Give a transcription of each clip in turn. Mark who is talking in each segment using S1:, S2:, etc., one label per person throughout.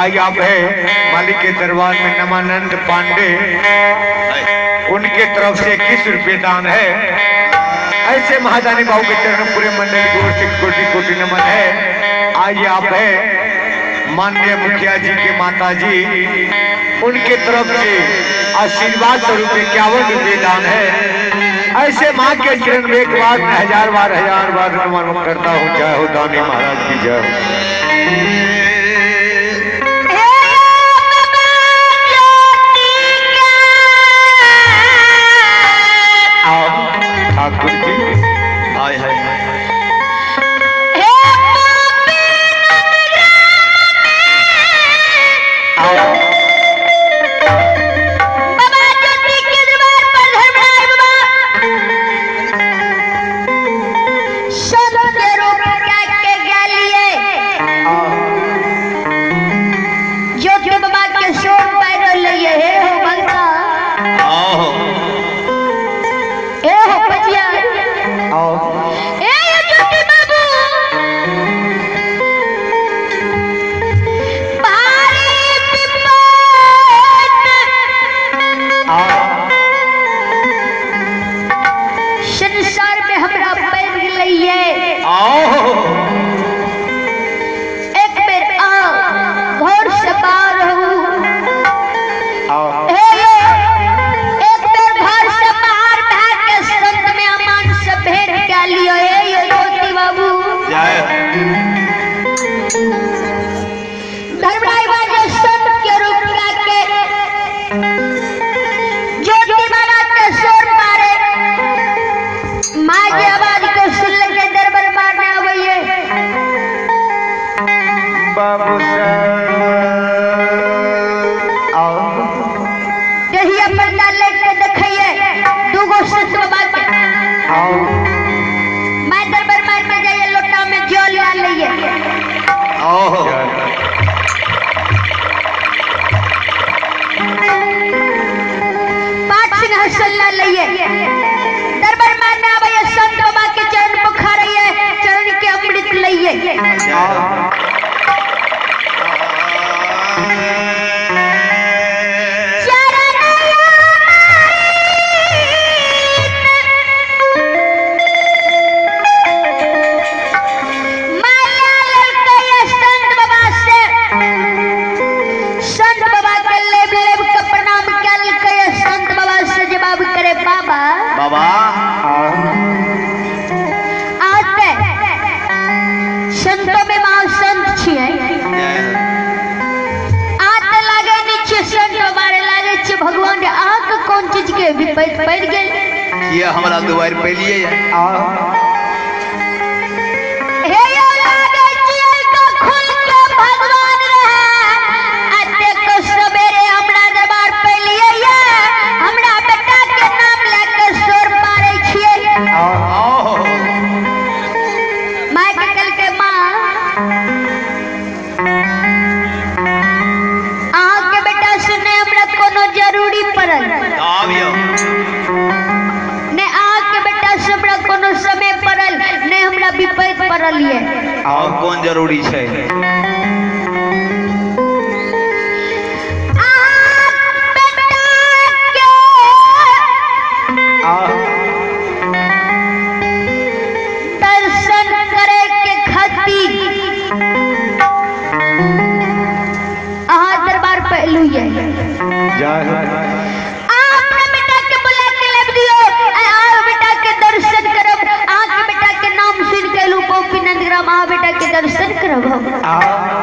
S1: आज आप है मालिक के दरबार में नमानंद पांडे, उनके तरफ से 21 रुपये दान है। ऐसे महादानी बाबू के चरण पूरे मंडल की ओर से कोटि कोटि नमन है। आज आप है माननीय मुखिया जी के माता जी, उनके तरफ से आशीर्वाद स्वरूप 51 रुपये दान है। ऐसे माँ के चरण में एक बार 1000 बार नमन करता हूँ। जय हो दानी महाराज की जय। ठाकुर जी हाय हाय
S2: दरबार मारने आवे संत बाबा के चरण पखारिए, चरण के अमृत लइए।
S1: पड़ गए ये हमारा दुआर पे लिए और कौन जरूरी है?
S2: दर्शन करे के खातिर दरबार पहलू
S1: दर्शन करब।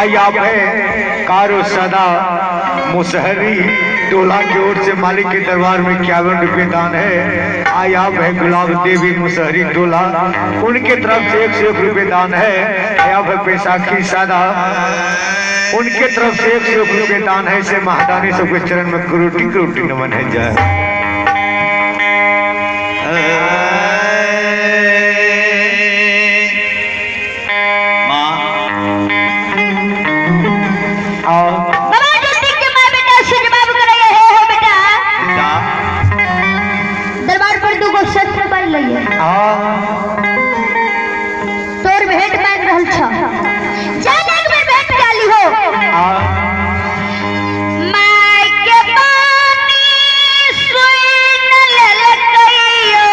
S1: आई आप है कारो सदा मुसहरी टोला की ओर से मालिक के दरबार में 51 रुपये दान है। आई आप है गुलाब देवी मुसहरी टोला, उनके तरफ से 101 रुपये दान है। आप है बैसाखी सादा, उनके तरफ से 101 रुपये दान है। इसे महादानी सबके चरण में करोटी करोटी नमन है। जय
S2: तोर भेंट मांग रहल छ, जाने एक बेर भेंट डाली हो। माय के पानी सुन ललकइयो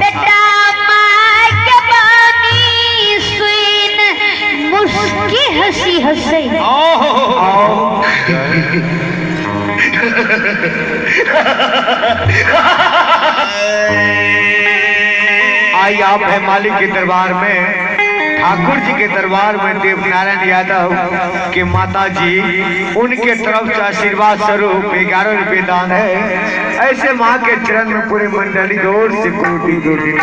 S2: बेटा, माय के पानी सुन मुस्की हंसी हंसे।
S1: आई आप है मालिक के दरबार में, ठाकुर जी के दरबार में देवनारायण यादव के माता जी, उनके तरफ से आशीर्वाद स्वरूप 11 रुपये दान है। ऐसे माँ के चरण में पूरे मंडली की ओर से कोटि कोटि।